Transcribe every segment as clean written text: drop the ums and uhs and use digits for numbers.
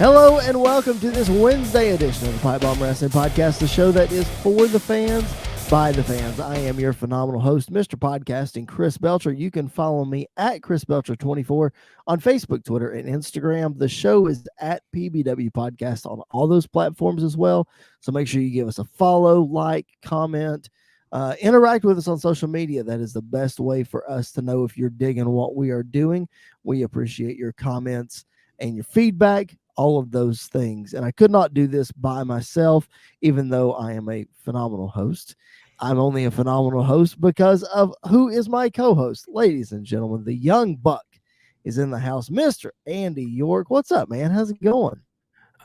Hello and welcome to this Wednesday edition of the Pipe Bomb Wrestling Podcast, the show that is for the fans, by the fans. I am your phenomenal host, Mr. Podcasting, Chris Belcher. You can follow me at Chris Belcher24 on Facebook, Twitter, and Instagram. The show is at PBW Podcast on all those platforms as well. So make sure you give us a follow, like, comment, interact with us on social media. That is the best way for us to know if you're digging what we are doing. We appreciate your comments and your feedback, all of those things. And I could not do this by myself, even though I am a phenomenal host. I'm only a phenomenal host because of who is my co-host. Ladies and gentlemen, the young buck is in the house, Mr. Andy York. What's up, man? How's it going?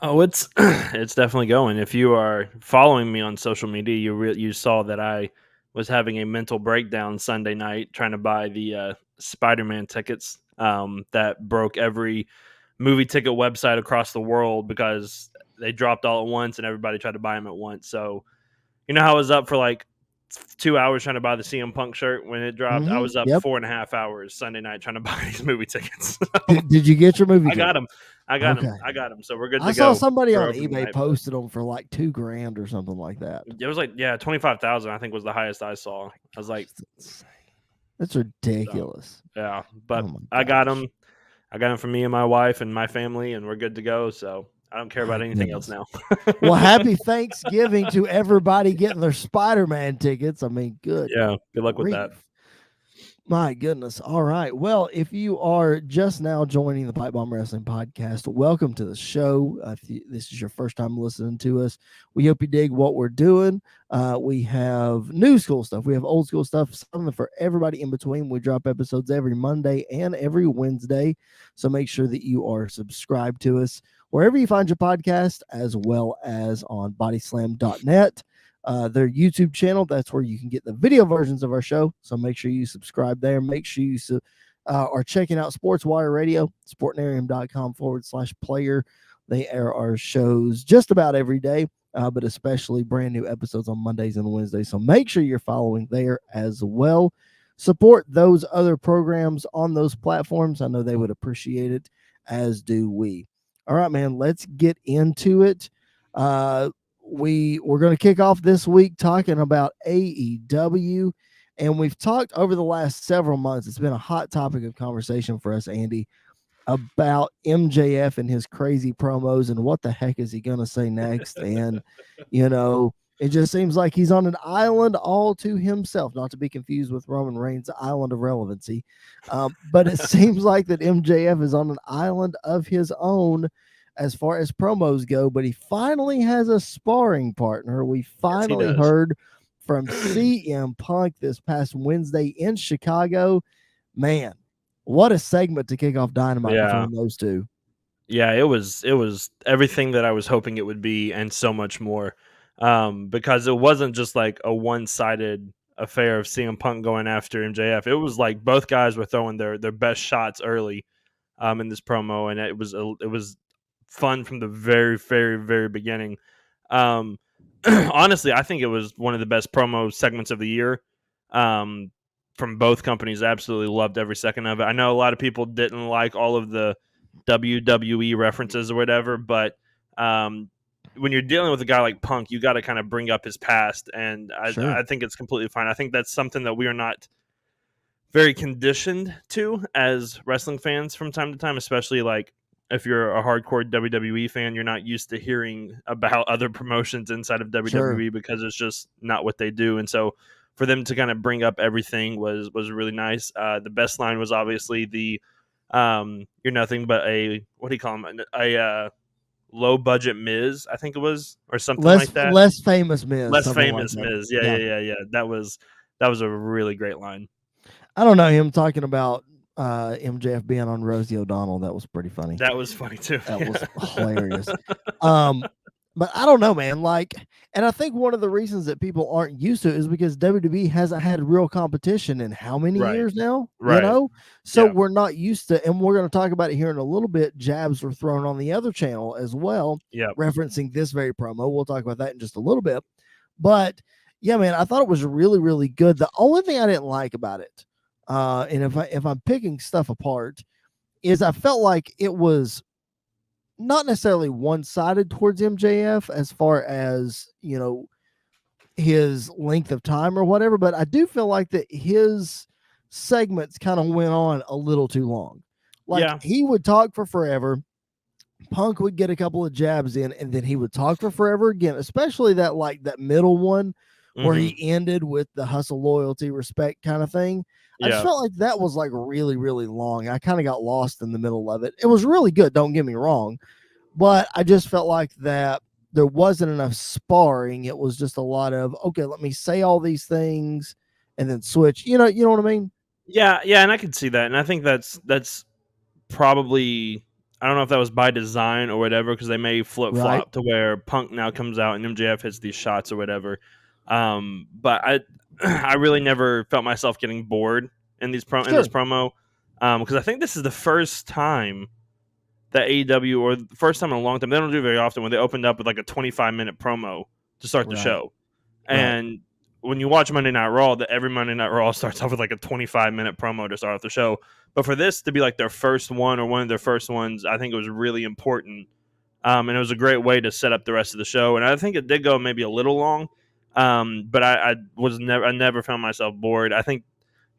Oh, it's definitely going. If you are following me on social media, you saw that I was having a mental breakdown Sunday night trying to buy the Spider-Man tickets that broke every movie ticket website across the world because they dropped all at once and everybody tried to buy them at once. So, you know how I was up for like 2 hours trying to buy the CM Punk shirt when it dropped? I was up 4.5 hours Sunday night trying to buy these movie tickets. Did you get your movie I got ticket? them. I got them. So we're good to go. I saw somebody on eBay posted them for like $2,000 or something like that. It was like, 25,000, I think was the highest I saw. I was like, that's ridiculous. So, yeah, but I got them. I got them for me and my wife and my family, and we're good to go. So I don't care about anything else now. Well, happy Thanksgiving to everybody getting their Spider-Man tickets. I mean, good. Yeah, good luck with that. My goodness. All right. Well, if you are just now joining the Pipe Bomb Wrestling Podcast, welcome to the show. If this is your first time listening to us, we hope you dig what we're doing. We have new school stuff. We have old school stuff, something for everybody in between. We drop episodes every Monday and every Wednesday. So make sure that you are subscribed to us wherever you find your podcast, as well as on bodyslam.net. Their YouTube channel. That's where you can get the video versions of our show. So make sure you subscribe there. Make sure you are checking out Sports Wire Radio, sportnarium.com/player. They air our shows just about every day, but especially brand new episodes on Mondays and Wednesdays. So make sure you're following there as well. Support those other programs on those platforms. I know they would appreciate it, as do we. All right, man, let's get into it. We're going to kick off this week talking about AEW, and we've talked over the last several months. It's been a hot topic of conversation for us, Andy, about MJF and his crazy promos and what the heck is he going to say next. And, you know, it just seems like he's on an island all to himself, not to be confused with Roman Reigns' island of relevancy. But it seems like that MJF is on an island of his own as far as promos go, but he finally has a sparring partner. We finally heard from CM Punk this past Wednesday in Chicago. Man, what a segment to kick off Dynamite between those two. Yeah, it was everything that I was hoping it would be and so much more. Because it wasn't just like a one-sided affair of CM Punk going after MJF. It was like both guys were throwing their best shots early in this promo, and it was fun from the very, very, very beginning. Honestly, I think it was one of the best promo segments of the year from both companies. Absolutely loved every second of it. I know a lot of people didn't like all of the WWE references or whatever, but when you're dealing with a guy like Punk, you got to kind of bring up his past, and I think it's completely fine. I think that's something that we are not very conditioned to as wrestling fans from time to time, especially like if you're a hardcore WWE fan, you're not used to hearing about other promotions inside of WWE because it's just not what they do. And so for them to kind of bring up everything was really nice. The best line was obviously the you're nothing but a, what do you call him? A low budget Miz, I think it was, or something like that. Less famous Miz. Less famous like Miz. Yeah. That was a really great line. I don't know, him talking about MJF being on Rosie O'Donnell. That was pretty funny. That was funny too. That was hilarious. But I don't know, man. Like, and I think one of the reasons that people aren't used to it is because WWE hasn't had real competition in how many years now? Right. You know? So we're not used to, and we're going to talk about it here in a little bit. Jabs were thrown on the other channel as well, referencing this very promo. We'll talk about that in just a little bit. But yeah, man, I thought it was really, really good. The only thing I didn't like about it, and if I'm picking stuff apart, is I felt like it was not necessarily one-sided towards MJF as far as, his length of time or whatever, but I do feel like that his segments kind of went on a little too long. Like Yeah. he would talk for forever. Punk would get a couple of jabs in, and then he would talk for forever again, especially that middle one where Hmm. he ended with the hustle, loyalty, respect kind of thing. I just Yeah. felt like that was like really, really long. I kind of got lost in the middle of it. It was really good, don't get me wrong, but I just felt like that there wasn't enough sparring. It was just a lot of, okay, let me say all these things and then switch. You know what I mean? Yeah. Yeah. And I can see that. And I think that's probably, I don't know if that was by design or whatever, because they may flip Right. flop to where Punk now comes out and MJF hits these shots or whatever. But I I really never felt myself getting bored in in this Sure. promo, because I think this is the first time that AEW, or the first time in a long time, they don't do it very often, when they opened up with like a 25-minute promo to start the Right. show. Right. And when you watch Monday Night Raw, that every Monday Night Raw starts off with like a 25-minute promo to start off the show. But for this to be like their first one, or one of their first ones, I think it was really important. And it was a great way to set up the rest of the show. And I think it did go maybe a little long. But I never found myself bored. I think,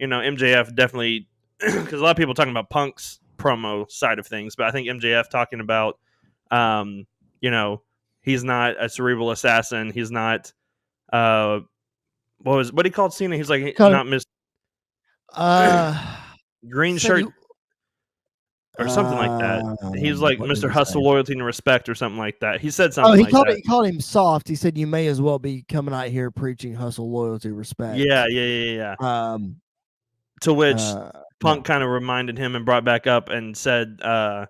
MJF definitely, because a lot of people talking about Punk's promo side of things, but I think MJF talking about, um, you know, he's not a cerebral assassin. He's not, what he called Cena? He's like, Kind of, not Miss uh, Green said he, Shirt or something like that. He's like what did Mr. he say? Hustle, Loyalty, and Respect or something like that. He said Oh, something like that. he called him soft. He said you may as well be coming out here preaching hustle, loyalty, Yeah, respect. yeah, yeah, yeah. Um, To which yeah, Punk kind of reminded him and brought back up and said, I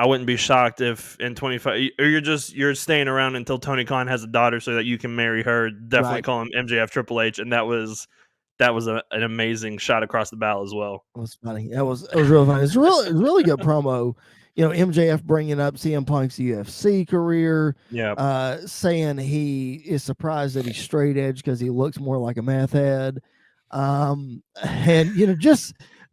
wouldn't be shocked if in 25, or you're staying around until Tony Khan has a daughter so that you can marry her. Definitely right. call him MJF Triple H, and that was an amazing shot across the bow as well. It was funny. It was real funny. It was really good promo. MJF bringing up CM Punk's UFC career, Yeah, saying he is surprised that he's straight edge because he looks more like a meth head, and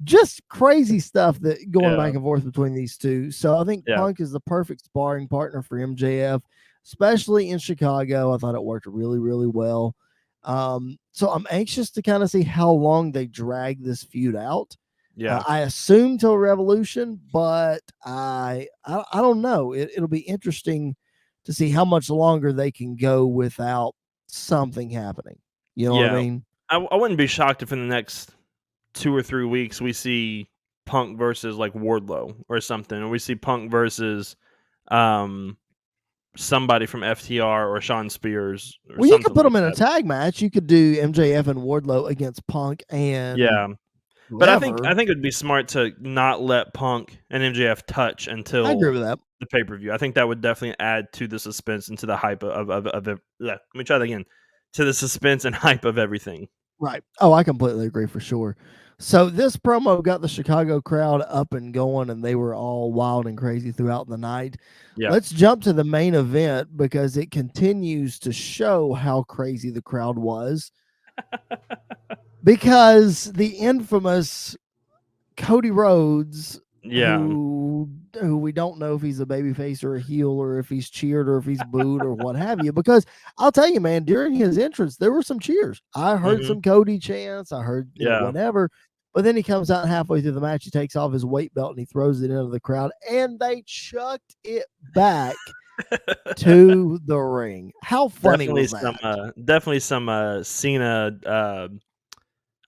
just crazy stuff that going yeah, back and forth between these two. So I think yeah, Punk is the perfect sparring partner for MJF, especially in Chicago. I thought it worked really, really well. So I'm anxious to kind of see how long they drag this feud out. yeah, I assume till Revolution, but I don't know. It'll be interesting to see how much longer they can go without something happening. You know what I yeah. mean? I wouldn't be shocked if in the next 2 or 3 weeks we see Punk versus like Wardlow or something, or we see Punk versus um somebody from FTR or Sean Spears or Well, you could something put like them in a that. tag match. You could do MJF and Wardlow against Punk and Yeah. But whoever. I think it'd be smart to not let Punk and MJF touch I agree until with that. the pay per view. I think that would definitely add to the suspense and to the hype of it. Let me try that again. To the suspense and hype of everything. Right. Oh, I completely agree for sure. So this promo got the Chicago crowd up and going, and they were all wild and crazy throughout the night. Yeah. Let's jump to the main event because it continues to show how crazy the crowd was. Because the infamous Cody Rhodes, Yeah. who we don't know if he's a babyface or a heel or if he's cheered or if he's booed or what have you. Because I'll tell you, man, during his entrance, there were some cheers. I heard Hmm. some Cody chants. I heard, Yeah. whatever. But then he comes out halfway through the match, he takes off his weight belt and he throws it into the crowd, and they chucked it back to the ring. How funny was that? Definitely some Cena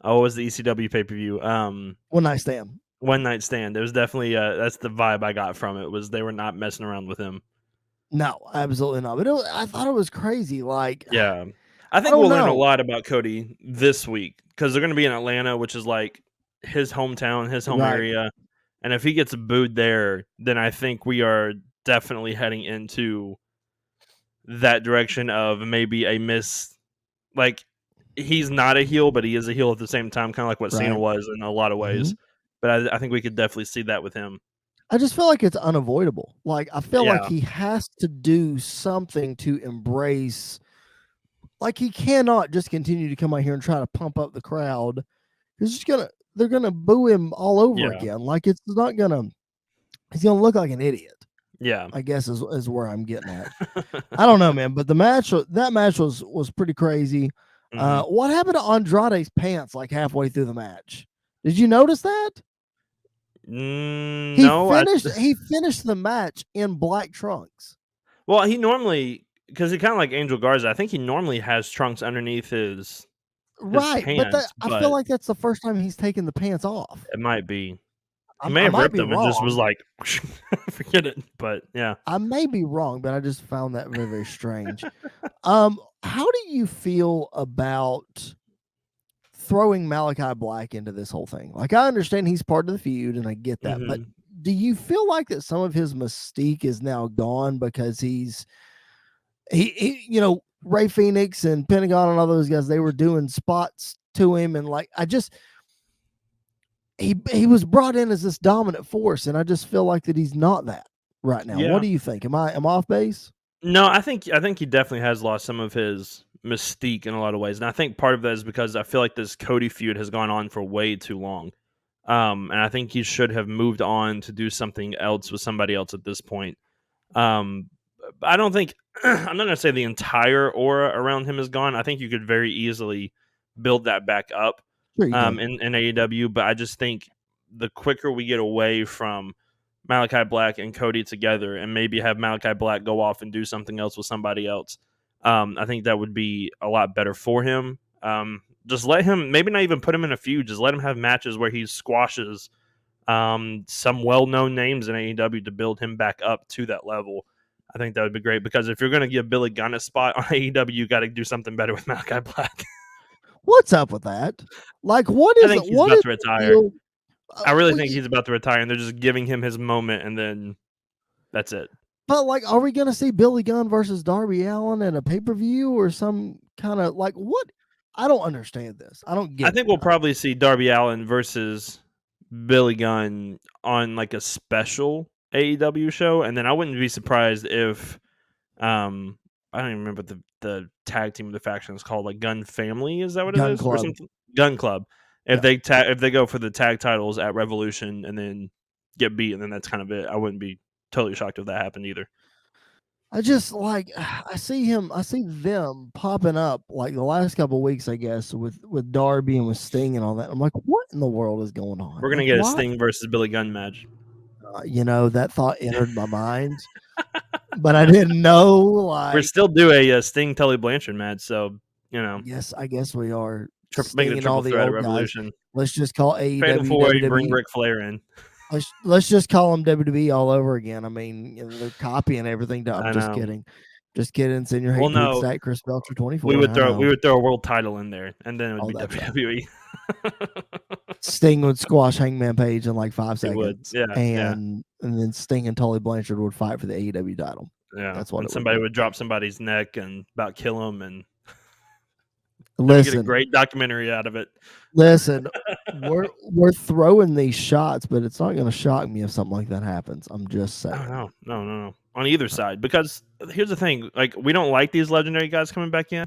what was the ECW pay per view? One night stand. One Night Stand. It was definitely that's the vibe I got from it, was they were not messing around with him. No, absolutely not. But I thought it was crazy. Like, Yeah. I I think don't we'll learn a know. lot about Cody this week, because they're gonna be in Atlanta, which is like his hometown, his home Right. area. And if he gets booed there, then I think we are definitely heading into that direction of maybe a miss, like, he's not a heel, but he is a heel at the same time, kinda like what Cena Right. was in a lot of Hmm. ways. But I think we could definitely see that with him. I just feel like it's unavoidable. Like, I feel like Yeah. he has to do something to embrace. Like, he cannot just continue to come out here and try to pump up the crowd. He's just they're gonna boo him all over Yeah. again. Like, it's not gonna. He's gonna look like an idiot. Yeah. I guess is where I'm getting at. I don't know, man, but that match was pretty crazy. Mhm. What happened to Andrade's pants like halfway through the match? Did you notice that? No, He finished the match in black trunks. well, he normally, because he kind of like Angel Garza. I think he normally has trunks underneath his Right, but pants, I feel but like that's the first time he's taken the pants off. it might be. He may I have might ripped be them and just was wrong. like, forget it. But yeah. I may be wrong, but I just found that very, very strange. How do you feel about throwing Malachi Black into this whole thing? Like, I understand he's part of the feud, and I get that, but Mhm. do you feel like that some of his mystique is now gone because he Ray Phoenix and Pentagon and all those guys, they were doing spots to him, and like he was brought in as this dominant force, and I just feel like that he's not that right now. What Yeah. do you think? Am I off base? No, I think he definitely has lost some of his mystique in a lot of ways, and I think part of that is because I feel like this Cody feud has gone on for way too long, and I think he should have moved on to do something else with somebody else at this point. Um, I don't think I'm not gonna say the entire aura around him is gone. I think you could very easily build that back up Sure, you can. in AEW, but I just think the quicker we get away from Malachi Black and Cody together, and maybe have Malachi Black go off and do something else with somebody else, I think that would be a lot better for him. Just let him, maybe not even put him in a feud. Just let him have matches where he squashes some well-known names in AEW to build him back up to that level. I think that would be great because if you're going to give Billy Gunn a spot on AEW, you got to do something better with Malachi Black. What's up with that? Like, what I is think it? he's What about is to the retire. deal? I really Well, think he's about to retire, and they're just giving him his moment, and then that's it. but like, are we going to see Billy Gunn versus Darby Allin at a pay per view or some kind of like what? I don't understand this. I don't I get it. think we'll probably see Darby Allin versus Billy Gunn on like a special AEW show, and then I wouldn't be surprised if um I don't even remember the tag team of the faction is called, like Gun Family, is that what it Gun is, or Club. something? Gun Club. If Yeah. they go for the tag titles at Revolution and then get beat, and then that's kind of it. I wouldn't be totally shocked if that happened either. I just like I see them popping up like the last couple of weeks, I guess, with Darby and with Sting and all that. I'm like, what in the world is going on? We're gonna Like, get a why? Sting versus Billy Gunn match. That thought entered my mind, but I didn't know. We're Like, still do a Sting Tully Blanchard match, so you know, I guess we are make it a stinging all triple the threat at old guys. Revolution. Let's just call Fatal AEW 4-Way, bring WWE. Ric Flair in. Let's just call them WWE all over again. I mean, they're copying everything. I'm I just know. kidding. Just kidding. Send your Well, hate tweets no, at Chris Belcher we 24. would I throw know. a world title in there, and then it would Oh, be that's right. WWE. Sting would squash Hangman Page in like 5 It would, seconds, yeah, yeah, and then Sting and Tully Blanchard would fight for the AEW title. yeah. That's what And it would somebody be. would drop somebody's neck and about kill him, and then we get a Listen, great documentary out of it. listen, we're throwing these shots, but it's not going to shock me if something like that happens. I'm just saying. No. On either side, because here's the thing: like, we don't like these legendary guys coming back in,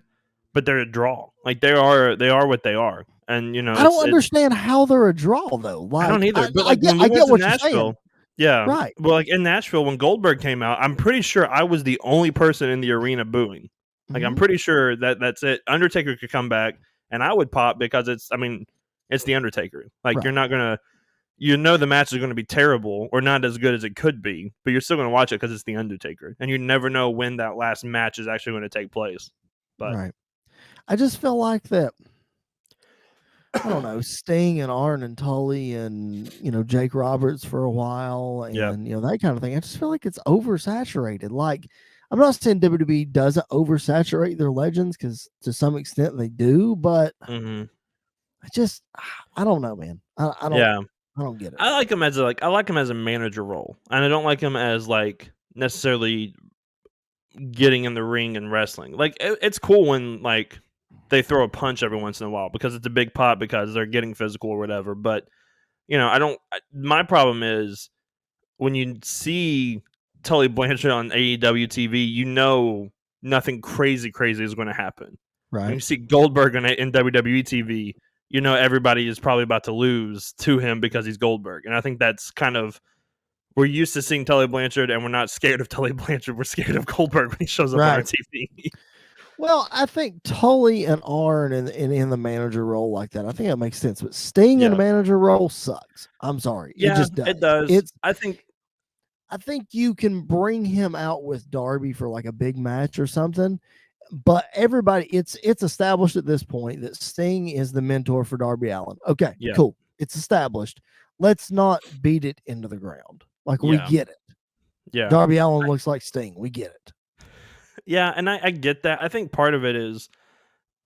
but they're a draw. Like, they are what they are, and I don't understand how they're a draw though. I don't Like either. But I like get when we went to what you're saying. Nashville, yeah, Right. well, like in Nashville when Goldberg came out, I'm pretty sure I was the only person in the arena booing. Like, I'm Hmm. pretty sure that's it. Undertaker could come back, and I would pop because it's the Undertaker. Like, Right. you're not gonna, the match is going to be terrible or not as good as it could be, but you're still going to watch it because it's the Undertaker, and you never know when that last match is actually going to take place. But Right. I just feel like that. I don't know, Sting and Arn and Tully and, Jake Roberts for a while yeah, and, that kind of thing. I just feel like it's oversaturated. Like, I'm not saying WWE doesn't oversaturate their legends because to some extent they do, but hmm I don't know, man. yeah. I don't get it. I like him as a manager role, and I don't like him as like necessarily getting in the ring and wrestling. Like, it's cool when like they throw a punch every once in a while because it's a big pop because they're getting physical or whatever. But I don't. My problem is when you see Tully Blanchard on AEW TV, nothing crazy is going to happen. When Right. you see Goldberg in WWE TV, everybody is probably about to lose to him because he's Goldberg, and I think that's kind of we're used to seeing Tully Blanchard, and we're not scared of Tully Blanchard. We're scared of Goldberg when he shows up on our Right. TV. Well, I think Tully and Arn in the manager role like that, I think that makes sense. But Sting in a Yeah. manager role sucks. I'm sorry, it Yeah, just does. it does. It's I think I think you can bring him out with Darby for like a big match or something, but everybody, it's established at this point that Sting is the mentor for Darby Allin. Okay, Yeah. cool. It's established. Let's not beat it into the ground. Like we Yeah. get it. Yeah. Darby Allin looks like Sting. We get it. Yeah, and I get that. I think part of it is,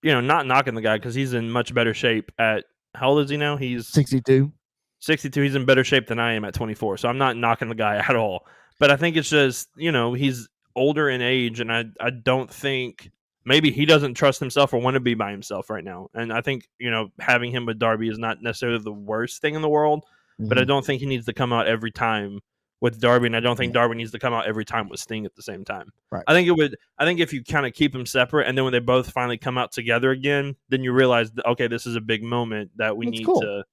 not knocking the guy because he's in much better shape at how old is he now? He's 62. 62. He's in better shape than I am at 24. So I'm not knocking the guy at all. But I think it's just, he's older in age, and I don't think maybe he doesn't trust himself or want to be by himself right now. And I think, having him with Darby is not necessarily the worst thing in the world, but I don't think he needs to come out every time with Darby, and I don't think Darby needs to come out every time with Sting at the same time. Right. I think if you kind of keep them separate, and then when they both finally come out together again, then you realize that, okay, this is a big moment that we That's need cool. to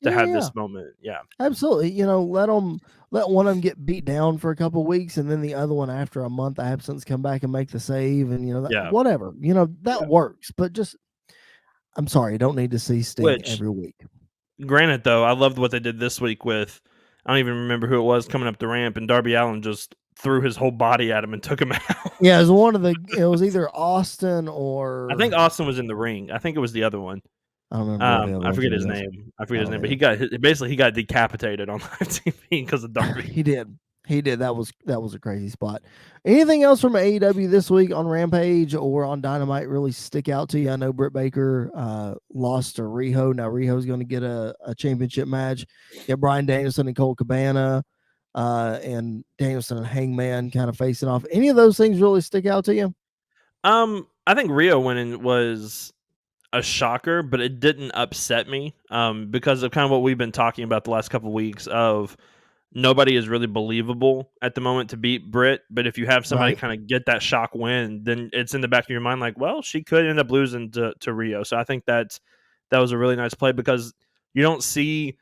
have this moment. Yeah. Absolutely. Let one of them get beat down for a couple of weeks, and then the other one after a month absence come back and make the save, and Yeah. whatever. That works. But just, I'm sorry, I don't need to see Sting every week. Granted, though, I loved what they did this week with, I don't even remember who it was coming up the ramp, and Darby Allin just threw his whole body at him and took him out. Yeah, it was either Austin or I think Austin was in the ring. I think it was the other one. I don't remember. I forget his name. But he got decapitated on live TV because of Darby. He did. That was a crazy spot. Anything else from AEW this week on Rampage or on Dynamite really stick out to you? I know Britt Baker lost to Riho. Now Riho's going to get a championship match. Get Bryan Danielson and Colt Cabana and Danielson and Hangman kind of facing off. Any of those things really stick out to you? I think Riho winning was a shocker, but it didn't upset me because of kind of what we've been talking about the last couple of weeks of nobody is really believable at the moment to beat Britt. But if you have somebody kind of get that shock win, then it's in the back of your mind like, well, she could end up losing to Riho. So I think that was a really nice play because you don't see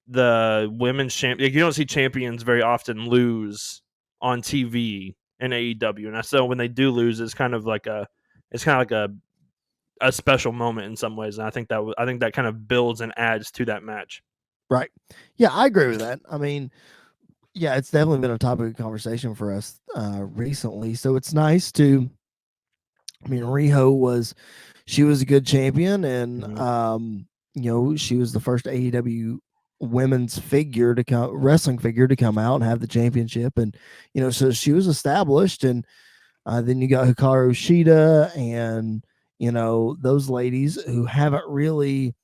the women's champion. You don't see champions very often lose on TV in AEW, and so when they do lose, it's kind of like a special moment in some ways, and I think that kind of builds and adds to that match. Right. Yeah, I agree with that. I mean, yeah, it's definitely been a topic of conversation for us recently. So it's nice to. I mean, Riho was a good champion, and she was the first AEW women's wrestling figure to come out and have the championship, and so she was established, and then you got Hikaru Shida and those ladies who haven't really.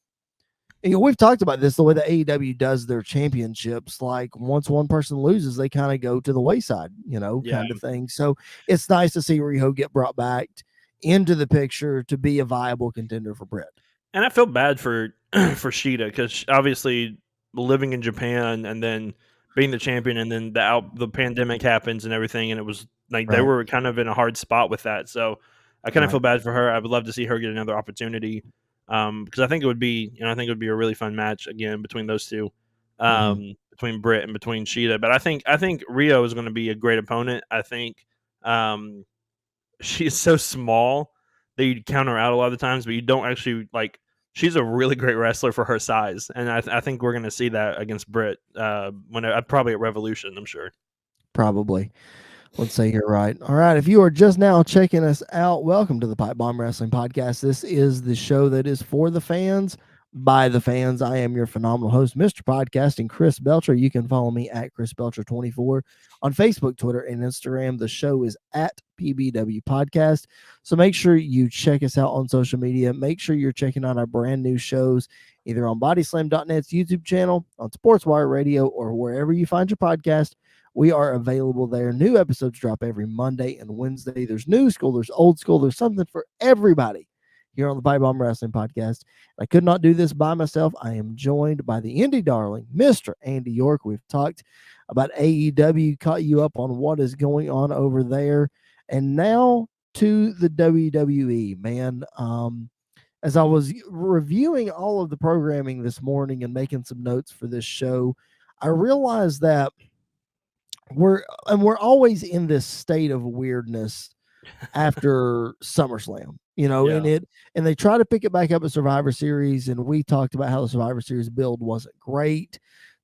We've talked about this, the way the AEW does their championships. Like once one person loses, they kind of go to the wayside, kind of thing. So it's nice to see Riho get brought back into the picture to be a viable contender for Britt. And I feel bad for Shida because obviously living in Japan and then being the champion, and then the pandemic happens and everything, and it was like they were kind of in a hard spot with that. So I kind of feel bad for her. I would love to see her get another opportunity because I think it would be a really fun match again between those two, between Britt and between Shida. But I think Riho is going to be a great opponent. I think she's so small that you counter out a lot of the times, but you don't actually like. She's a really great wrestler for her size, and I think we're going to see that against Britt probably at Revolution. I'm sure. Probably. Let's say you're right. All right. If you are just now checking us out, welcome to the Pipe Bomb Wrestling Podcast. This is the show that is for the fans, by the fans. I am your phenomenal host, Mr. Podcasting, Chris Belcher. You can follow me at Chris Belcher24 on Facebook, Twitter, and Instagram. The show is at PBW Podcast. So make sure you check us out on social media. Make sure you're checking out our brand new shows, either on BodySlam.net's YouTube channel, on SportsWire Radio, or wherever you find your podcast. We are available there. New episodes drop every Monday and Wednesday. There's new school, there's old school, there's something for everybody here on the Pipe Bomb Wrestling Podcast. I could not do this by myself. I am joined by the indie darling, Mr. Andy York. We've talked about AEW, caught you up on what is going on over there. And now to the WWE, man. As I was reviewing all of the programming this morning and making some notes for this show, I realized that we're always in this state of weirdness after SummerSlam, Yeah. and they try to pick it back up at Survivor Series, and we talked about how the Survivor Series build wasn't great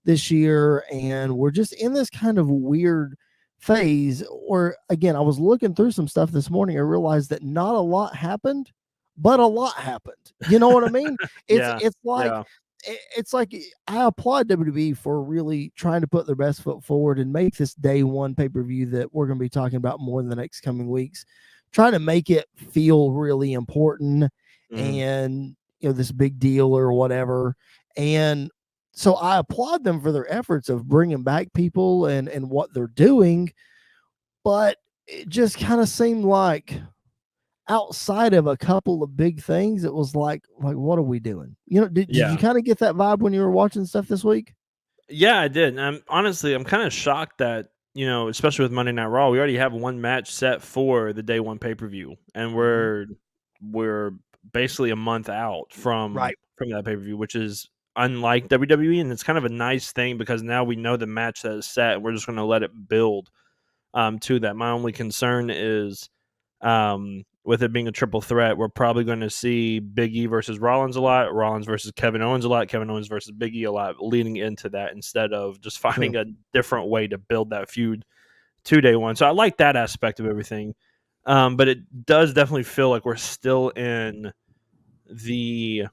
this year, and we're just in this kind of weird phase. Or again, I was looking through some stuff this morning, I realized that not a lot happened, but a lot happened. You know what I mean? It's Yeah. it's like Yeah. it's like I applaud WWE for really trying to put their best foot forward and make this day one pay-per-view that we're going to be talking about more in the next coming weeks, trying to make it feel really important Mhm. and this big deal or whatever. And so I applaud them for their efforts of bringing back people and what they're doing, but it just kind of seemed like outside of a couple of big things, it was like what are we doing? Did you Yeah. kind of get that vibe when you were watching stuff this week? Yeah, I did. And I'm kind of shocked that, especially with Monday Night Raw, we already have one match set for the day one pay-per-view, and Mhm. we're basically a month out from Right. that pay-per-view, which is unlike WWE, and it's kind of a nice thing because now we know the match that is set and we're just going to let it build to that. My only concern is with it being a triple threat, we're probably going to see Big E versus Rollins a lot, Rollins versus Kevin Owens a lot, Kevin Owens versus Big E a lot, leading into that instead of just Sure. finding a different way to build that feud to day one. So I like that aspect of everything. But it does definitely feel like we're still in the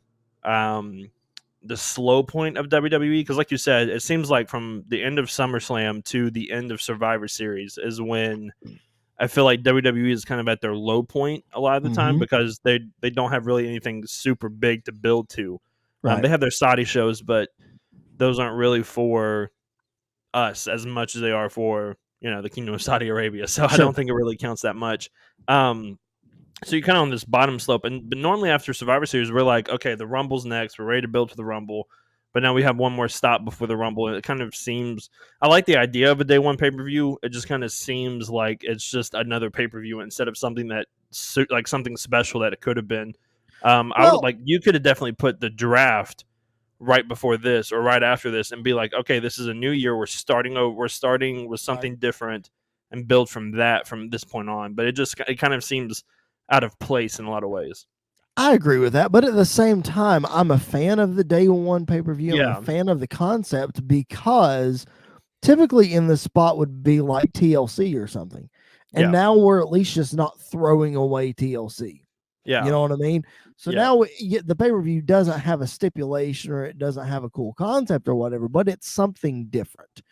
um, the slow point of WWE because, like you said, it seems like from the end of SummerSlam to the end of Survivor Series is when I feel like WWE is kind of at their low point a lot of the time Mhm. because they don't have really anything super big to build to. Right. They have their Saudi shows, but those aren't really for us as much as they are for the Kingdom of Saudi Arabia. So I Sure. don't think it really counts that much. Um, so you're kind of on this bottom slope, but normally after Survivor Series, we're like, okay, the Rumble's next. We're ready to build to the Rumble, but now we have one more stop before the Rumble, and it kind of seems. I like the idea of a day one pay per view. It just kind of seems like it's just another pay per view instead of something that like something special that it could have been. I would Well, like you could have definitely put the draft right before this or right after this and be like, okay, this is a new year. We're starting over. We're starting with right. something different and build from that from this point on. But it kind of seems out of place in a lot of ways. I agree with that, but at the same time, I'm a fan of the day one pay-per-view. I'm a Yeah, fan of the concept because typically in the spot would be like TLC or something. And yeah, now we're at least just not throwing away TLC. You yeah, know what I mean? So yeah, now the pay per view doesn't have a stipulation or it doesn't have a cool concept or whatever, but it's something different.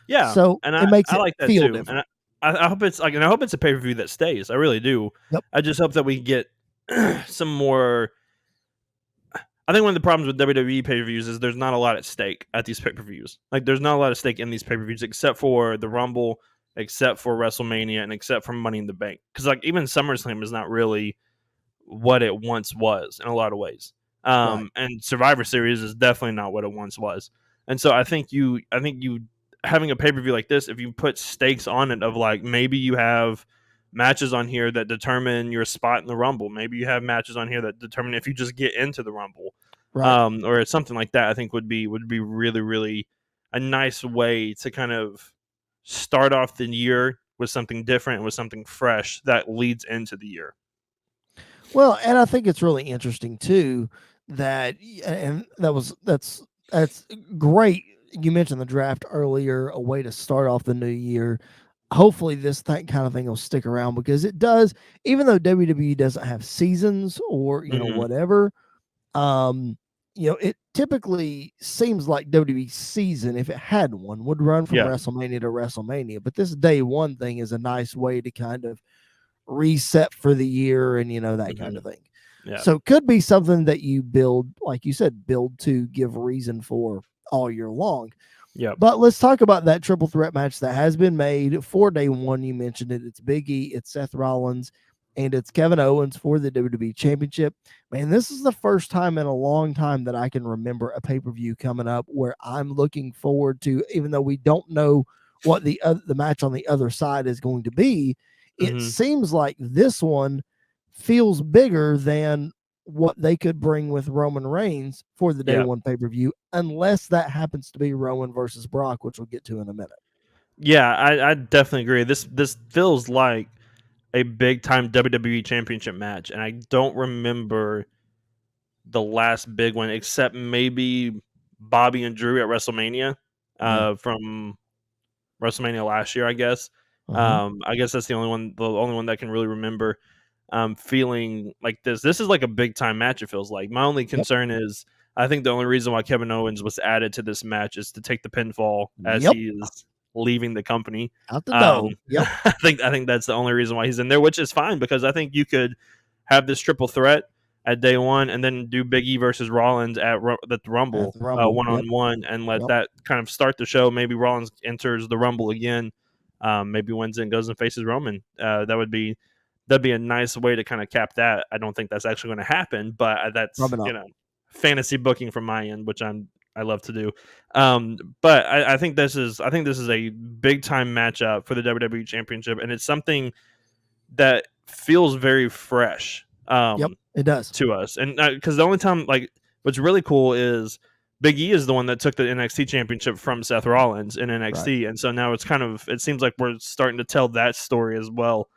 yeah. So And it makes I it like that feel too. And different. I hope it's like, and I hope it's a pay per view that stays. I really do. Yep. I just hope that we get some more. I think one of the problems with WWE pay per views is there's not a lot at stake at these pay per views. Like, there's not a lot at stake in these pay per views except for the Rumble, except for WrestleMania, and except for Money in the Bank. Because like even SummerSlam is not really what it once was in a lot of ways. Right. And Survivor Series is definitely not what it once was. And so I think you having a pay per view like this, if you put stakes on it of like maybe you have matches on here that determine your spot in the Rumble, maybe you have matches on here that determine if you just get into the Rumble, Right. or something like that. I think would be really really a nice way to kind of start off the year with something different, with something fresh that leads into the year. Well, and I think it's really interesting too that, and that's great. You mentioned the draft earlier, a way to start off the new year. Hopefully, this kind of thing will stick around because it does. Even though WWE doesn't have seasons or Hmm. whatever, um, it typically seems like WWE season, if it had one, would run from Yeah. WrestleMania to WrestleMania. But this day one thing is a nice way to kind of reset for the year and that kind Hmm. of thing. Yeah. So could be something that you build, like you said, build to give reason for all year long. Yep. But let's talk about that triple threat match that has been made for day one. You mentioned it. It's Big E, it's Seth Rollins, and it's Kevin Owens for the WWE Championship. Man, this is the first time in a long time that I can remember a pay-per-view coming up where I'm looking forward to, even though we don't know what the match on the other side is going to be. It Hmm. seems like this one feels bigger than what they could bring with Roman Reigns for the day Yeah. one pay per view, unless that happens to be Roman versus Brock, which we'll get to in a minute. Yeah, I definitely agree. This feels like a big time WWE Championship match, and I don't remember the last big one except maybe Bobby and Drew at WrestleMania, Yeah. from WrestleMania last year, I guess. Uh-huh. I guess that's the only one that I can really remember. Feeling like this. This is like a big time match. It feels like. My only Yep. concern is I think the only reason why Kevin Owens was added to this match is to take the pinfall as Yep. he is leaving the company. Out the door. Yep. I think that's the only reason why he's in there, which is fine because I think you could have this triple threat at day one and then do Big E versus Rollins at the At Rumble, the Rumble. one Yep. on one, and let Yep. that kind of start the show. Maybe Rollins enters the Rumble again, maybe wins and goes and faces Roman. That'd be a nice way to kind of cap that. I don't think that's actually going to happen, but that's Probably not. fantasy booking from my end, which I love to do. But I think this is a big time matchup for the WWE Championship, and it's something that feels very fresh Yep. It does. to us. And because the only time, like, what's really cool is Big E is the one that took the NXT Championship from Seth Rollins in NXT, and so now it seems like we're starting to tell that story as well.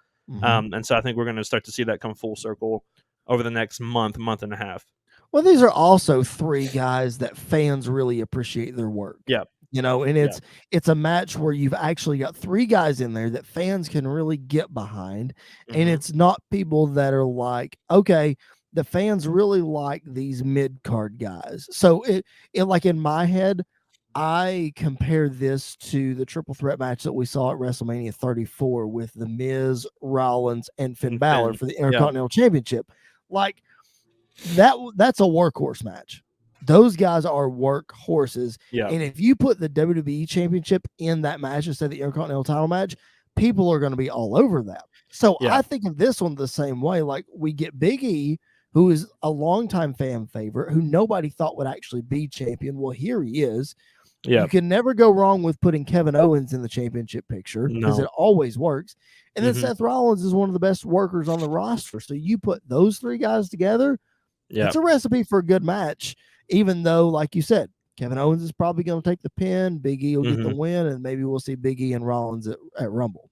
And so I think we're going to start to see that come full circle over the next month and a half. Well, these are also three guys that fans really appreciate their work. Yeah. And Yeah. it's a match where you've actually got three guys in there that fans can really get behind. And Mhm. it's not people that are like, okay, the fans really like these mid-card guys. So it like in my head, I compare this to the triple threat match that we saw at WrestleMania 34 with The Miz, Rollins, and Finn And Balor Finn. for the Yeah. Intercontinental Championship. Like that's a workhorse match. Those guys are workhorses. Yeah. And if you put the WWE Championship in that match instead of the Intercontinental title match, people are going to be all over that. So Yeah. I think of this one the same way. Like we get Big E, who is a longtime fan favorite, who nobody thought would actually be champion. Well, here he is. Yeah. You can never go wrong with putting Kevin Owens in the championship picture because it No. always works. And then Mhm. Seth Rollins is one of the best workers on the roster. So you put those three guys together, Yeah. it's a recipe for a good match, even though, like you said, Kevin Owens is probably going to take the pin. Big E will get the Mhm. win, and maybe we'll see Big E and Rollins at Rumble.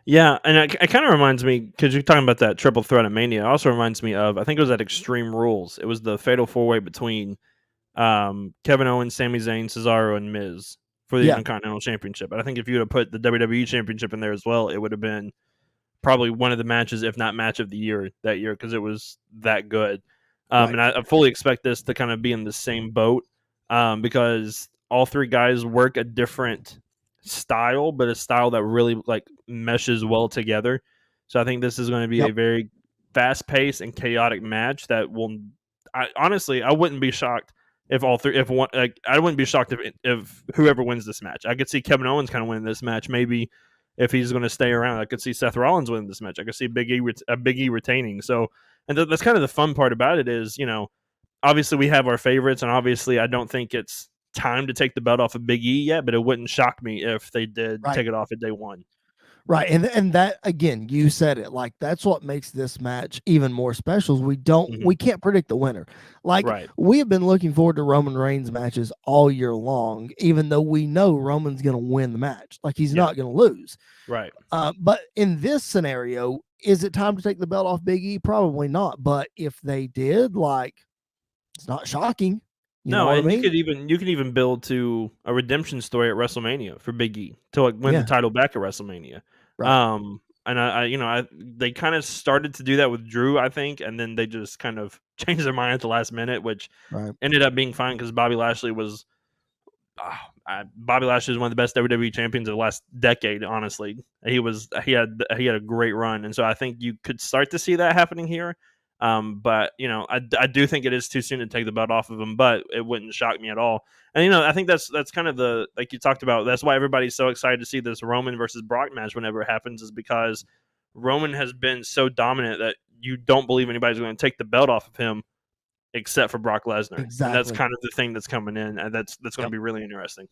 Yeah, and it kind of reminds me because you're talking about that triple threat at Mania. It also reminds me of I think it was at Extreme Rules. It was the fatal four way between Kevin Owens, Sami Zayn, Cesaro, and Miz for the Yeah, Intercontinental Championship. And I think if you would have put the WWE Championship in there as well, it would have been probably one of the matches, if not match of the year that year, because it was that good. right. And I fully expect this to kind of be in the same boat because all three guys work a different style, but a style that really like meshes well together. So I think this is going to be a Yep. very fast paced and chaotic match that will. Honestly, I wouldn't be shocked if all three, if one, like, I wouldn't be shocked if whoever wins this match. I could see Kevin Owens kind of winning this match, maybe if he's going to stay around. I could see Seth Rollins winning this match. I could see Big E retaining. So, and that's kind of the fun part about it is, obviously we have our favorites, and obviously I don't think it's time to take the belt off of Big E yet, but it wouldn't shock me if they did Right. take it off at day one. Right. And that again, you said it. Like that's what makes this match even more special. Is we can't predict the winner. Like Right. we have been looking forward to Roman Reigns matches all year long, even though we know Roman's going to win the match. Like he's not going to lose. Right. But in this scenario, is it time to take the belt off Big E? Probably not. But if they did, like, it's not shocking. You know what I mean? you could even build to a redemption story at WrestleMania for Big E to like win the title back at WrestleMania. Right. And they kind of started to do that with Drew, I think, and then they just kind of changed their mind at the last minute, which ended up being fine because Bobby Lashley was one of the best WWE champions of the last decade. Honestly, he had a great run, and so I think you could start to see that happening here. But I do think it is too soon to take the belt off of him, but it wouldn't shock me at all. And I think that's kind of the, like you talked about. That's why everybody's so excited to see this Roman versus Brock match whenever it happens, is because Roman has been so dominant that you don't believe anybody's going to take the belt off of him except for Brock Lesnar. Exactly. And that's kind of the thing that's coming in, and that's going to be really interesting.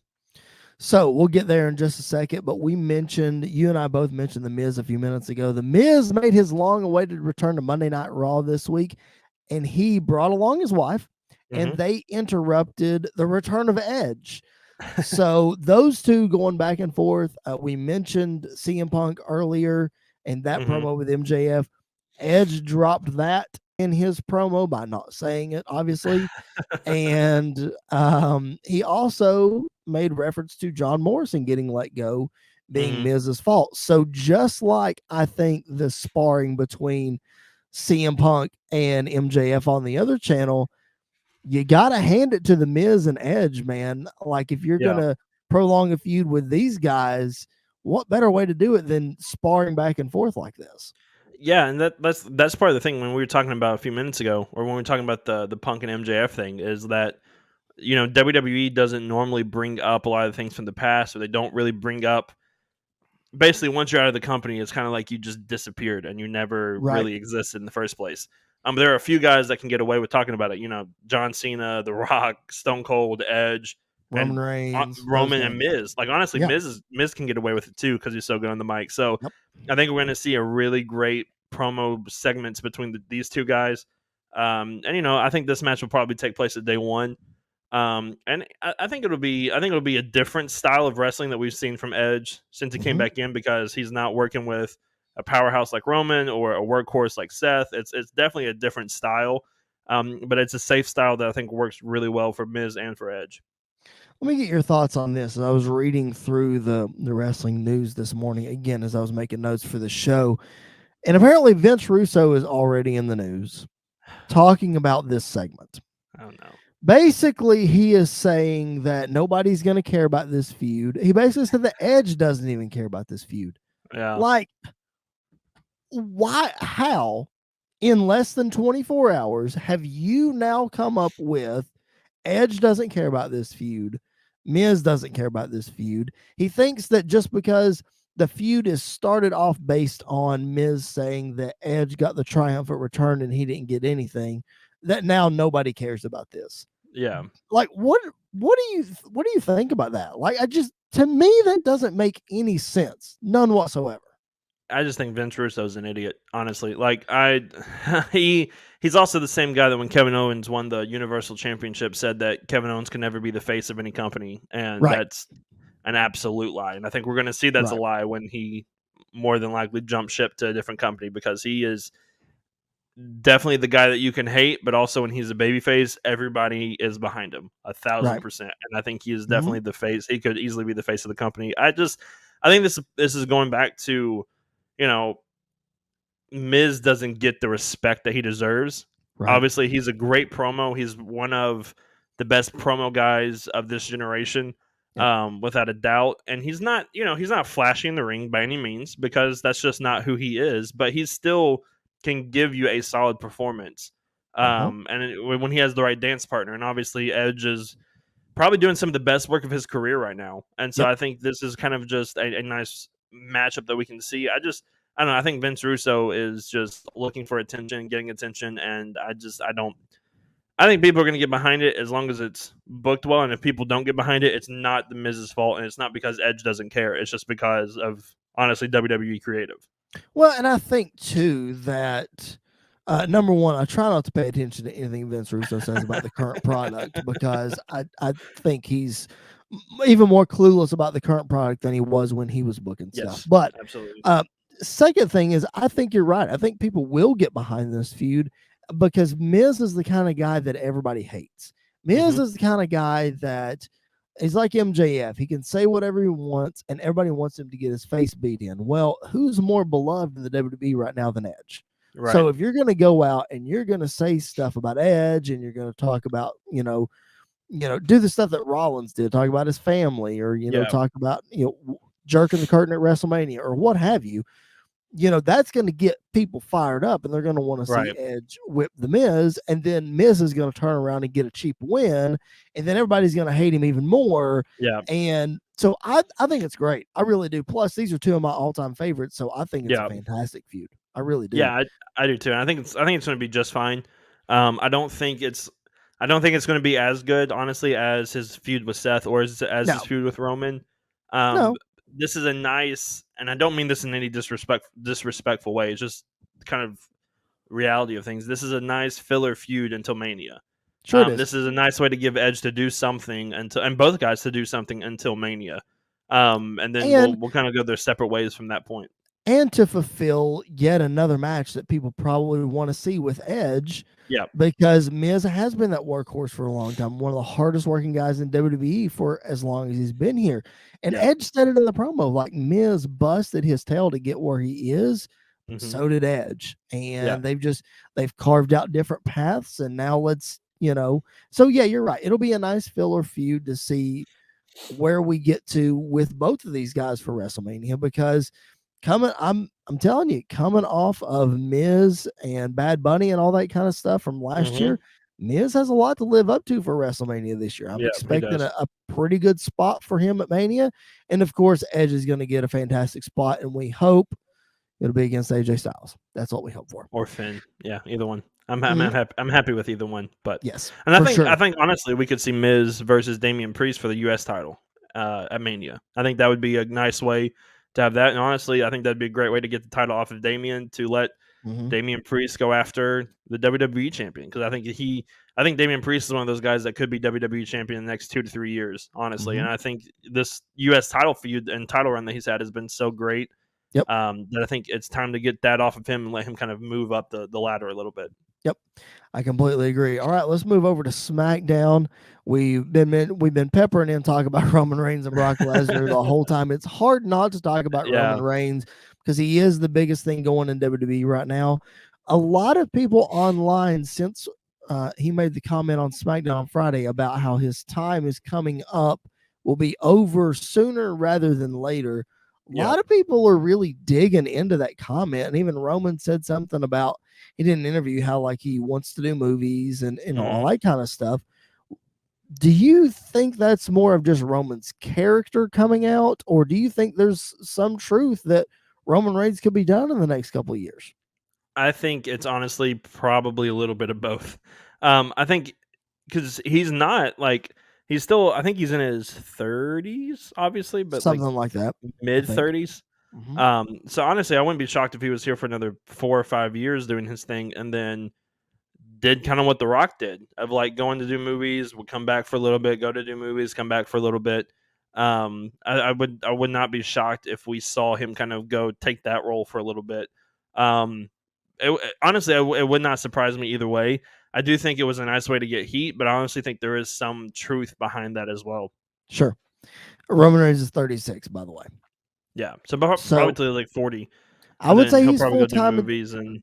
So we'll get there in just a second, but you and I both mentioned The Miz a few minutes ago. The Miz made his long-awaited return to Monday Night Raw this week, and he brought along his wife, and they interrupted the return of Edge. So those two going back and forth. We mentioned CM Punk earlier and that Hmm. promo with MJF. Edge dropped that in his promo by not saying it, obviously. And he also made reference to John Morrison getting let go being Hmm. Miz's fault. So just like I think the sparring between CM Punk and MJF on the other channel, you got to hand it to the Miz and Edge, man. Like if you're going Yeah. to prolong a feud with these guys, what better way to do it than sparring back and forth like this? Yeah, and that's part of the thing when we were talking about a few minutes ago, or when we were talking about the Punk and MJF thing, is that WWE doesn't normally bring up a lot of things from the past, or they don't really bring up. Basically, once you're out of the company, it's kind of like you just disappeared and you never Right. really existed in the first place. There are a few guys that can get away with talking about it. John Cena, The Rock, Stone Cold, Edge, Roman and Reigns, those Roman guys. and Miz. Like honestly, Yeah. Miz can get away with it too because he's so good on the mic. So Yep. I think we're going to see a really great promo segments between these two guys. And I think this match will probably take place at day one. And I think it'll be a different style of wrestling that we've seen from Edge since he came Mhm. back in because he's not working with a powerhouse like Roman or a workhorse like Seth. It's definitely a different style, but it's a safe style that I think works really well for Miz and for Edge. Let me get your thoughts on this. I was reading through the wrestling news this morning again as I was making notes for the show, and apparently Vince Russo is already in the news talking about this segment. I don't know. Basically, he is saying that nobody's going to care about this feud. He basically said the Edge doesn't even care about this feud. Yeah, Like, why? How? In less than 24 hours, have you now come up with Edge doesn't care about this feud? Miz doesn't care about this feud. He thinks that just because the feud is started off based on Miz saying that Edge got the triumphant return and he didn't get anything, that now nobody cares about this. yeah. Like what do you think about that? Like I just to me that doesn't make any sense. None whatsoever. I just think Vince Russo's an idiot, honestly. Like he's also the same guy that when Kevin Owens won the Universal Championship said that Kevin Owens can never be the face of any company, and Right. that's an absolute lie. And I think we're going to see that's a Right. lie when he more than likely jumps ship to a different company because he is definitely the guy that you can hate, but also when he's a babyface, everybody is behind him 1,000%. And I think he is Mhm. definitely the face. He could easily be the face of the company. I think this is going back to you know Miz doesn't get the respect that he deserves. Right. Obviously, he's a great promo. He's one of the best promo guys of this generation, Yep. without a doubt. And he's not flashy in the ring by any means because that's just not who he is. But he still can give you a solid performance. Uh-huh. When he has the right dance partner, and obviously Edge is probably doing some of the best work of his career right now. And so Yep. I think this is kind of just a nice matchup that we can see. I don't know. I think Vince Russo is just looking for attention, getting attention, and I don't. I think people are going to get behind it as long as it's booked well. And if people don't get behind it, it's not the Miz's fault, and it's not because Edge doesn't care. It's just because of honestly WWE creative. Well, and I think too that number one, I try not to pay attention to anything Vince Russo says about the current product because I think he's even more clueless about the current product than he was when he was booking stuff. Yes, But absolutely. uh, second thing is, I think you're right. I think people will get behind this feud because Miz is the kind of guy that everybody hates. Miz Hmm. is the kind of guy that he's like MJF. He can say whatever he wants, and everybody wants him to get his face beat in. Well, who's more beloved in the WWE right now than Edge? Right. So if you're going to go out and you're going to say stuff about Edge, and you're going to talk about, do the stuff that Rollins did, talk about his family, or Yeah. talk about jerking the curtain at WrestleMania or what have you, that's going to get people fired up and they're going to want to see Right. Edge whip the Miz. And then Miz is going to turn around and get a cheap win. And then everybody's going to hate him even more. Yeah. And so I think it's great. I really do. Plus, these are two of my all time favorites. So I think it's a Yeah. fantastic feud. I really do. Yeah, I do too, and I think it's going to be just fine. I don't think it's going to be as good, honestly, as his feud with Seth or as his No, feud with Roman. Um, no. this is a nice, and I don't mean this in any disrespectful way. It's just kind of reality of things. This is a nice filler feud until Mania. Sure it is. This is a nice way to give Edge to do something and both guys to do something until Mania. And then And we'll kind of go their separate ways from that point. and to fulfill yet another match that people probably want to see with Edge. Yeah. Because Miz has been that workhorse for a long time, one of the hardest working guys in WWE for as long as he's been here. And Yeah. Edge said it in the promo, like Miz busted his tail to get where he is. Mm-hmm. So did Edge. And they've carved out different paths. And now so yeah, you're right. It'll be a nice filler feud to see where we get to with both of these guys for WrestleMania, because I'm telling you, coming off of Miz and Bad Bunny and all that kind of stuff from last year, Miz has a lot to live up to for WrestleMania this year. I'm expecting a pretty good spot for him at Mania. And of course, Edge is going to get a fantastic spot, and we hope it'll be against AJ Styles. That's what we hope for. Or Finn. Yeah, either one. I'm happy with either one. But yes, and I think honestly we could see Miz versus Damian Priest for the US title at Mania. I think that would be a nice way to have that. And honestly, I think that'd be a great way to get the title off of Damian, to let Damian Priest go after the WWE champion, because I think Damian Priest is one of those guys that could be WWE champion in the next 2 to 3 years, honestly. And I think this US title feud and title run that he's had has been so great. Yep. That I think it's time to get that off of him and let him kind of move up the ladder a little bit. Yep, I completely agree. All right, let's move over to SmackDown. We've been peppering in talk about Roman Reigns and Brock Lesnar the whole time. It's hard not to talk about Roman Reigns because he is the biggest thing going in WWE right now. A lot of people online, since he made the comment on SmackDown on Friday about how his time is coming up, will be over sooner rather than later. A lot of people are really digging into that comment, and even Roman said something about, he did an interview how like he wants to do movies and all that kind of stuff. Do you think that's more of just Roman's character coming out, or do you think there's some truth that Roman Reigns could be done in the next couple of years? I think it's honestly probably a little bit of both. I think because he's not like, he's still, I think he's in his 30s, obviously, but something like that, mid 30s. So honestly, I wouldn't be shocked if he was here for another 4 or 5 years doing his thing, and then did kind of what The Rock did, of like going to do movies, would come back for a little bit, go to do movies, come back for a little bit. I would not be shocked if we saw him kind of go take that role for a little bit. Honestly, it would not surprise me either way. I do think it was a nice way to get heat, but I honestly think there is some truth behind that as well. Sure. Roman Reigns is 36, by the way. Yeah, so probably till like 40. I would say he's full time. Movies and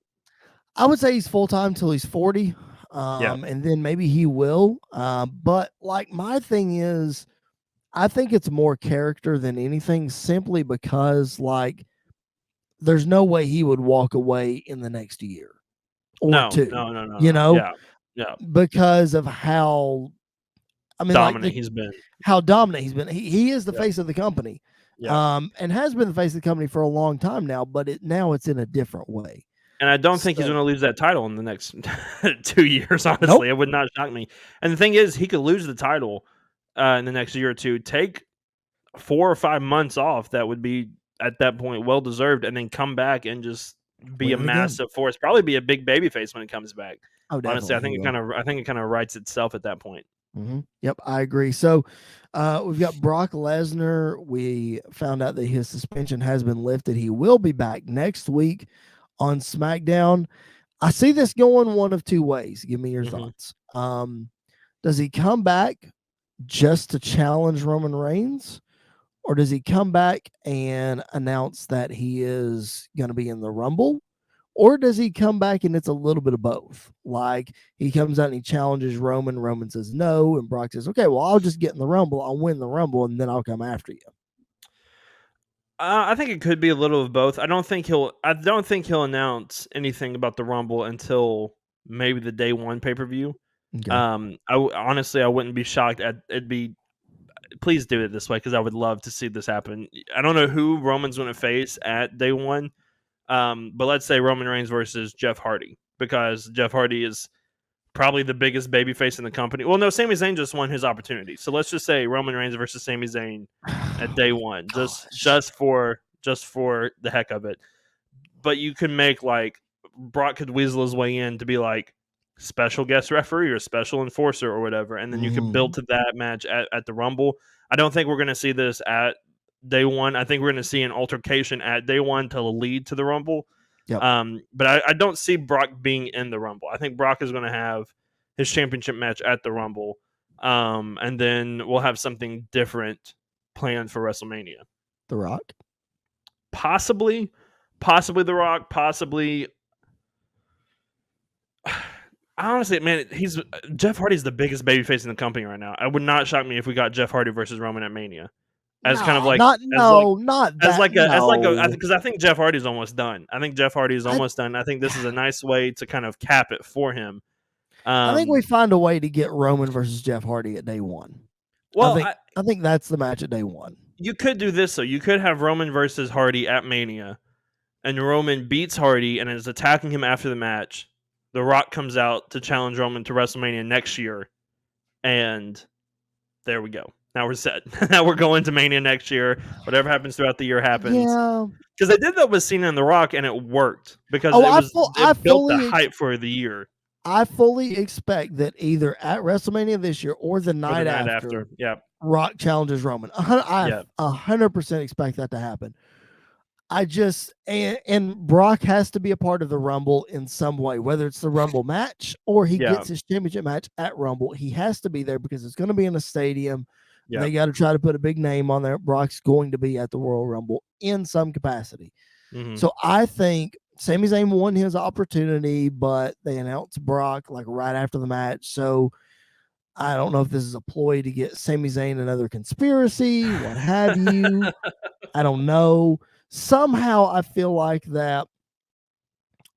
I would say he's full time till he's 40, and then maybe he will. But like my thing is, I think it's more character than anything, simply because like there's no way he would walk away in the next year or two. No. You know, yeah, because of how, I mean, dominant he's been. How dominant he's been. He is the face of the company. And has been the face of the company for a long time now, but now it's in a different way. And I don't think he's going to lose that title in the next 2 years, honestly. It would not shock me. And the thing is, he could lose the title in the next year or two, take 4 or 5 months off that would be, at that point, well-deserved, and then come back and just be a massive force. Probably be a big babyface when it comes back. Oh, honestly, I think it kind of writes itself at that point. Yep, I agree. So we've got Brock Lesnar. We found out that his suspension has been lifted. He will be back next week on SmackDown. I see this going one of two ways. Give me your thoughts. Does he come back just to challenge Roman Reigns, or does he come back and announce that he is going to be in the Rumble? Or does he come back and it's a little bit of both? Like he comes out and he challenges Roman. Roman says no, and Brock says, "Okay, well, I'll just get in the Rumble. I'll win the Rumble, and then I'll come after you." I think it could be a little of both. I don't think he'll announce anything about the Rumble until maybe the day one pay-per-view. Okay. I wouldn't be shocked at it'd be. Please do it this way, because I would love to see this happen. I don't know who Roman's going to face at day one. But let's say Roman Reigns versus Jeff Hardy, because Jeff Hardy is probably the biggest babyface in the company. Well, no, Sami Zayn just won his opportunity. So let's just say Roman Reigns versus Sami Zayn at day one, just for the heck of it. But you could make like Brock could weasel his way in to be like, special guest referee or special enforcer or whatever, and then you can build to that match at the Rumble. I don't think we're going to see this at day one. I think we're going to see an altercation at day one to lead to the Rumble. Yep. But I don't see Brock being in the Rumble. I think Brock is going to have his championship match at the Rumble, and then we'll have something different planned for WrestleMania. The Rock? Possibly The Rock, possibly. Honestly, man, Jeff Hardy's the biggest babyface in the company right now. It would not shock me if we got Jeff Hardy versus Roman at Mania. As kind of like not because that. I think Jeff Hardy's almost done. I think this is a nice way to kind of cap it for him. I think we find a way to get Roman versus Jeff Hardy at day one. Well, I think that's the match at day one. You could do this though. You could have Roman versus Hardy at Mania, and Roman beats Hardy and is attacking him after the match. The Rock comes out to challenge Roman to WrestleMania next year, and there we go. Now we're set. Now we're going to Mania next year. Whatever happens throughout the year happens. Yeah. Because they did that with Cena and The Rock, and it worked. Because it built the hype for the year. I fully expect that either at WrestleMania this year or the night after, Rock challenges Roman. I 100% expect that to happen. And Brock has to be a part of the Rumble in some way, whether it's the Rumble match or he gets his championship match at Rumble. He has to be there because it's going to be in a stadium. Yeah. They got to try to put a big name on there. Brock's going to be at the Royal Rumble in some capacity. Mm-hmm. So I think Sami Zayn won his opportunity, but they announced Brock like right after the match. So I don't know if this is a ploy to get Sami Zayn another conspiracy, what have you. I don't know. Somehow I feel like that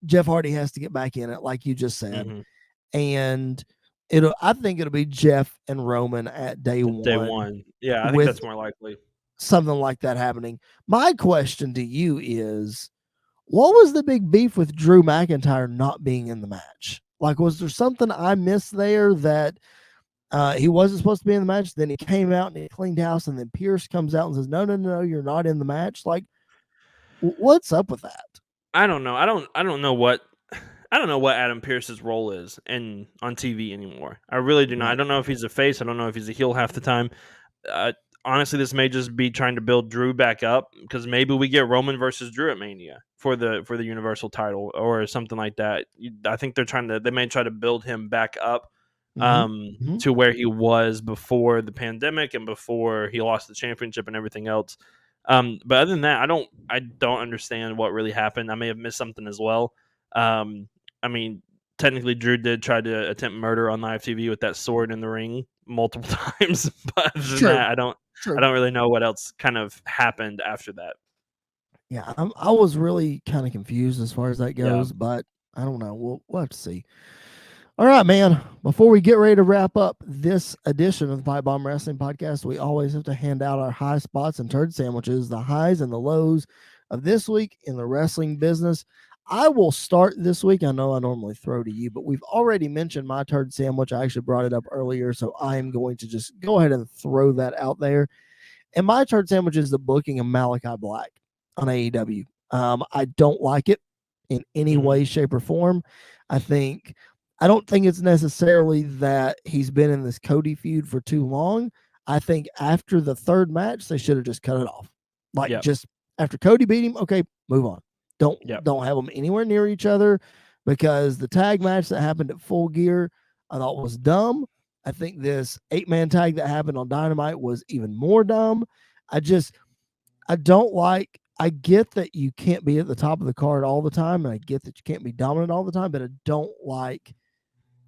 Jeff Hardy has to get back in it, like you just said. Mm-hmm. And I think it'll be Jeff and Roman at day one. Day one. Yeah, I think that's more likely. Something like that happening. My question to you is, what was the big beef with Drew McIntyre not being in the match? Like, was there something I missed there that he wasn't supposed to be in the match? Then he came out and he cleaned house, and then Pierce comes out and says, no, you're not in the match. Like, what's up with that? I don't know. I don't know what Adam Pearce's role is on TV anymore. I really do not. I don't know if he's a face. I don't know if he's a heel half the time. Honestly, this may just be trying to build Drew back up, because maybe we get Roman versus Drew at Mania for the Universal title or something like that. I think they may try to build him back up to where he was before the pandemic and before he lost the championship and everything else. But other than that, I don't understand what really happened. I may have missed something as well. I mean, technically Drew did try to attempt murder on live TV with that sword in the ring multiple times, but other than that, I don't really know what else kind of happened after that. Yeah, I was really kind of confused as far as that goes, but I don't know. We'll have to see. All right, man. Before we get ready to wrap up this edition of the Pipe Bomb Wrestling Podcast, we always have to hand out our high spots and turd sandwiches, the highs and the lows of this week in the wrestling business. I will start this week. I know I normally throw to you, but we've already mentioned my turd sandwich. I actually brought it up earlier, so I am going to just go ahead and throw that out there. And my turd sandwich is the booking of Malachi Black on AEW. I don't like it in any way, shape, or form. I don't think it's necessarily that he's been in this Cody feud for too long. I think after the third match, they should have just cut it off. Just after Cody beat him, okay, move on. Don't have them anywhere near each other, because the tag match that happened at Full Gear I thought was dumb. I think this 8-man tag that happened on Dynamite was even more dumb. I don't like. I get that you can't be at the top of the card all the time, and I get that you can't be dominant all the time, but I don't like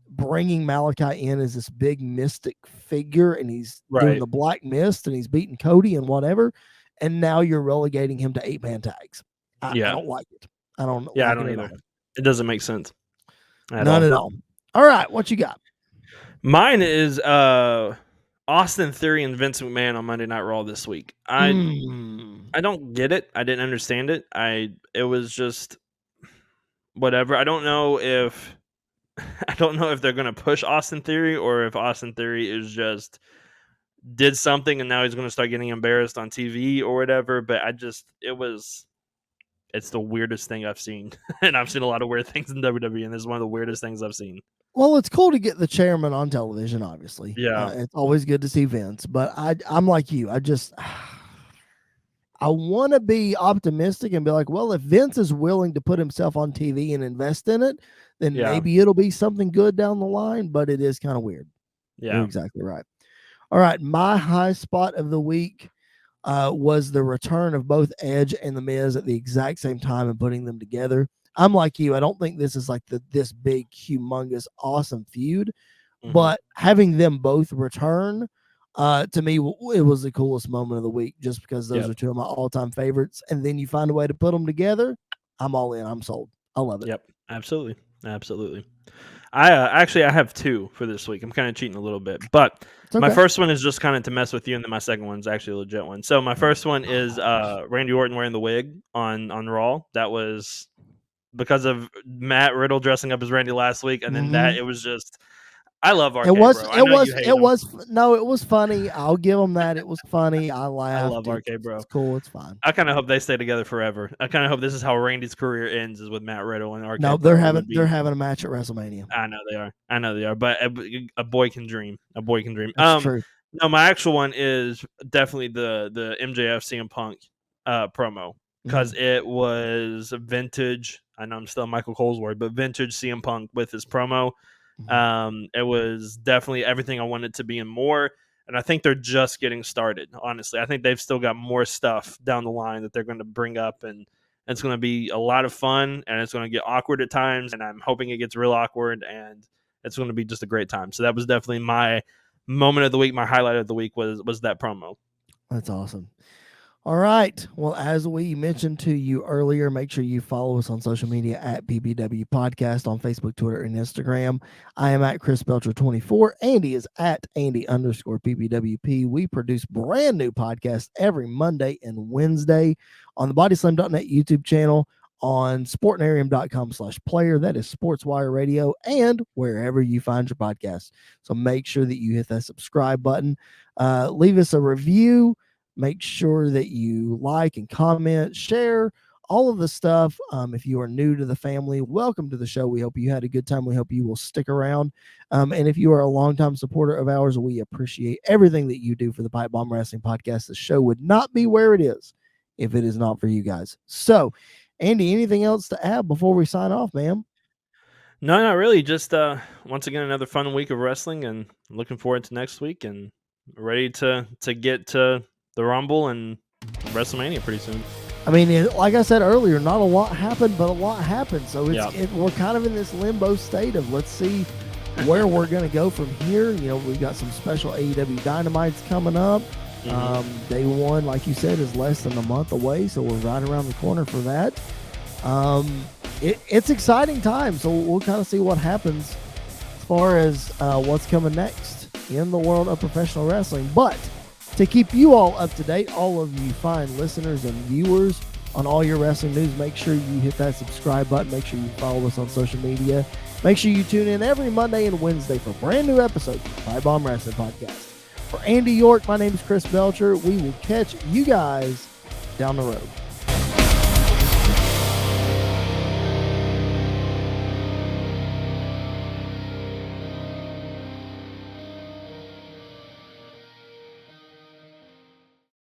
bringing Malachi in as this big mystic figure, and he's doing the Black Mist, and he's beating Cody and whatever, and now you're relegating him to 8-man tags. I don't like it. I don't. Yeah, I don't either. It doesn't make sense. None at all. All right, what you got? Mine is Austin Theory and Vince McMahon on Monday Night Raw this week. I don't get it. I didn't understand it. It was just whatever. I don't know if they're going to push Austin Theory, or if Austin Theory is just did something and now he's going to start getting embarrassed on TV or whatever. But it was it's the weirdest thing I've seen. And I've seen a lot of weird things in WWE, and this is one of the weirdest things I've seen. Well, it's cool to get the chairman on television, obviously. Yeah. It's always good to see Vince, but I'm like you. I want to be optimistic and be like, well, if Vince is willing to put himself on TV and invest in it, then maybe it'll be something good down the line, but it is kind of weird. Yeah. You're exactly right. All right. My high spot of the week was the return of both Edge and The Miz at the exact same time and putting them together. I'm like you. I don't think this is like this big, humongous, awesome feud, but having them both return, to me, it was the coolest moment of the week just because those are two of my all-time favorites. And then you find a way to put them together. I'm all in. I'm sold. I love it. Yep. Absolutely. Absolutely. I have two for this week. I'm kind of cheating a little bit, but my first one is just kind of to mess with you, and then my second one is actually a legit one. So my first one is Randy Orton wearing the wig on Raw. That was because of Matt Riddle dressing up as Randy last week, and then it was just. I love RK. It was funny. I'll give them that. It was funny. I laughed. I love RK, bro. It's cool. It's fine. I kind of hope they stay together forever. I kind of hope this is how Randy's career ends, is with Matt Riddle and RK. No, they're having a match at WrestleMania. I know they are. But a boy can dream. That's true. No, my actual one is definitely the MJF CM Punk promo, because it was vintage. I know I'm still Michael Cole's word, but vintage CM Punk with his promo. It was definitely everything I wanted to be and more, and I think they're just getting started. Honestly, I think they've still got more stuff down the line that they're going to bring up, and it's going to be a lot of fun, and it's going to get awkward at times, and I'm hoping it gets real awkward, and it's going to be just a great time. So that was definitely my moment of the week. My highlight of the week was that promo. That's awesome. All right. Well, as we mentioned to you earlier, make sure you follow us on social media at PBW Podcast on Facebook, Twitter, and Instagram. I am at Chris Belcher 24. Andy is at Andy_PBWP. We produce brand new podcasts every Monday and Wednesday on the BodySlam.net YouTube channel, on sportnarium.com/player. That is SportsWire Radio, and wherever you find your podcast. So make sure that you hit that subscribe button. Leave us a review. Make sure that you like and comment, share all of the stuff. If you are new to the family, welcome to the show. We hope you had a good time. We hope you will stick around. And if you are a longtime supporter of ours, we appreciate everything that you do for the Pipe Bomb Wrestling Podcast. The show would not be where it is if it is not for you guys. So, Andy, anything else to add before we sign off, ma'am? No, not really. Just once again, another fun week of wrestling, and looking forward to next week, and ready to get to the Rumble and WrestleMania pretty soon. I mean, like I said earlier, not a lot happened, but a lot happened. So we're kind of in this limbo state of let's see where we're going to go from here. You know, we've got some special AEW Dynamites coming up. Day one, like you said, is less than a month away, so we're right around the corner for that. It's exciting time, so we'll kind of see what happens as far as what's coming next in the world of professional wrestling. But to keep you all up to date, all of you fine listeners and viewers on all your wrestling news, make sure you hit that subscribe button. Make sure you follow us on social media. Make sure you tune in every Monday and Wednesday for brand new episodes of the Pipe Bomb Wrestling Podcast. For Andy York, my name is Chris Belcher. We will catch you guys down the road.